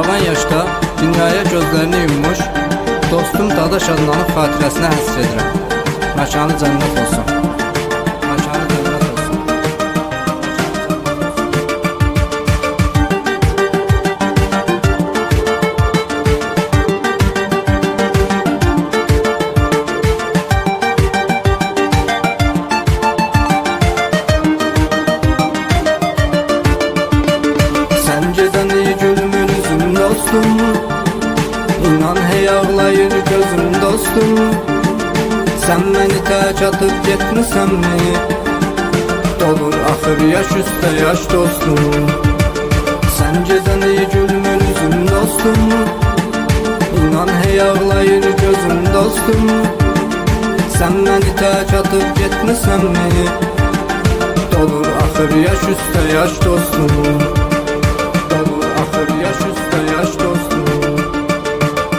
Cavan yaşda dünyaya gözlerini yummuş dostum Dadaş Adnanın xatirəsinə həsr edirəm. Məkanı cənnət olsun. Məkanı cənnət olsun. Sən gedən iyi gülümün üzüm dostum, İnan hey ağlayır gözüm dostum. Sen beni tək atıp getmisən mi? Dolur axır yaş üstə yaş dostum. Sen gedən iyi gülümün üzüm dostum, İnan hey ağlayır gözüm dostum. Sen beni tək atıp getmisən mi? Dolur axır yaş üstə yaş dostum. Dolur axır yaş üstə yaş dostum.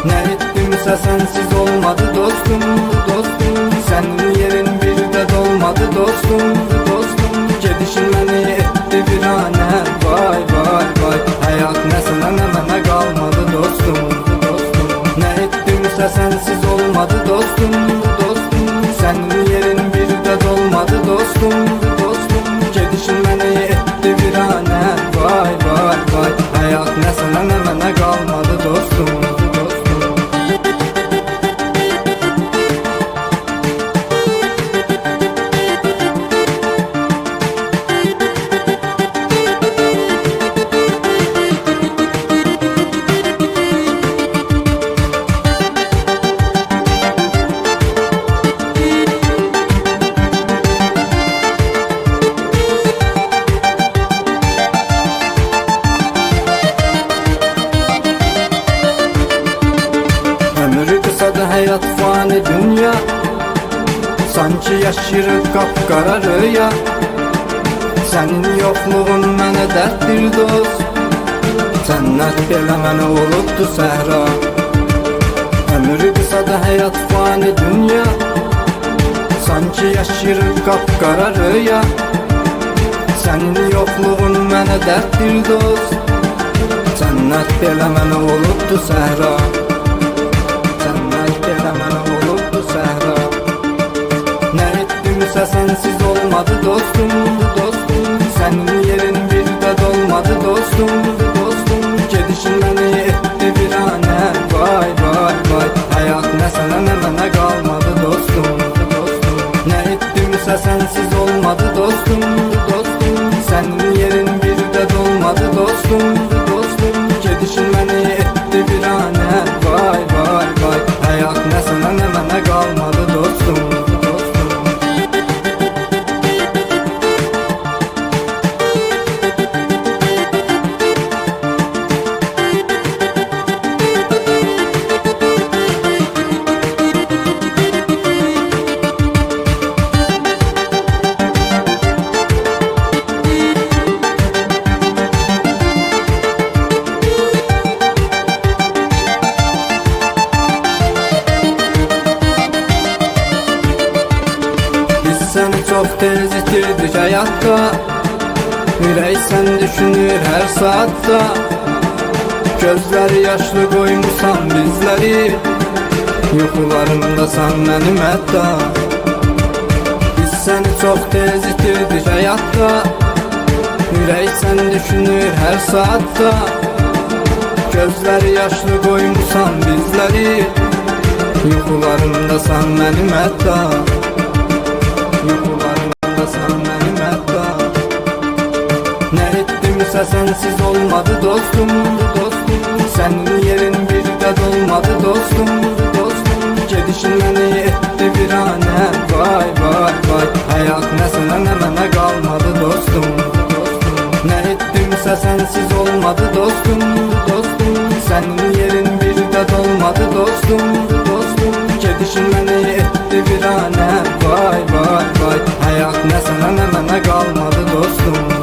Ne ettimse sensiz olmadı dostum, dostum. Senin yerin bir de dolmadı dostum, dostum. Gedişin beni etti virane, vay vay vay. Hayat ne sana ne bana kalmadı dostum, dostum. Ne ettimse sensiz olmadı dostum, dostum. Senin yerin bir de dolmadı dostum, dostum. Gedişin beni etti virane, vay vay vay. Hayat ne sana ne bana kalmadı dostum. Ömrü kısadır hayat fani dünya, sanki yaşayırıq qapqara rüya. Senin yokluğun mənə dərddir dost, cənnət belə mənə olubdu səhra. Ömrü kısadır hayat fani dünya, sanki yaşayırıq qapqara rüya. Senin yokluğun mənə dərddir dost, cənnət belə mənə olubdu səhra. Ne ettimse sensiz olmadı dostum, dostum. Senin yerin bir de dolmadı dostum, dostum. Gedişin beni etti virane, vay vay vay. Hayat ne sana ne bana kalmadı dostum, dostum. Ne ettimse sensiz olmadı dostum, dostum. Senin yerin bir de dolmadı dostum, dostum. Gedişin beni etti virane, vay vay vay. Hayat ne sana ne bana kalmadı dostum, dostum. Seni çok tez itirdik hayatta, Ürək sen düşünür her saatte. Gözleri yaşlı koymuşsan bizleri, Yuxularımda sen benim hətta. Biz seni çok tez itirdik hayatta, Ürək sen düşünür her saatte. Gözleri yaşlı koymuşsan bizleri, Yuxularımda sen benim hətta. Yuxularımda sen benim hətta. Ne ettimse sensiz olmadı dostum, dostum. Senin yerin bir de dolmadı dostum, dostum. Gedişin beni etti virane, vay vay vay. Hayat ne sana ne bana kalmadı dostum, dostum. Ne ettimse sensiz olmadı dostum, dostum. Senin yerin bir de dolmadı dostum, dostum. Gedişin beni etti virane, vay vay vay. Hayat ne sana ne bana kalmadı dostum.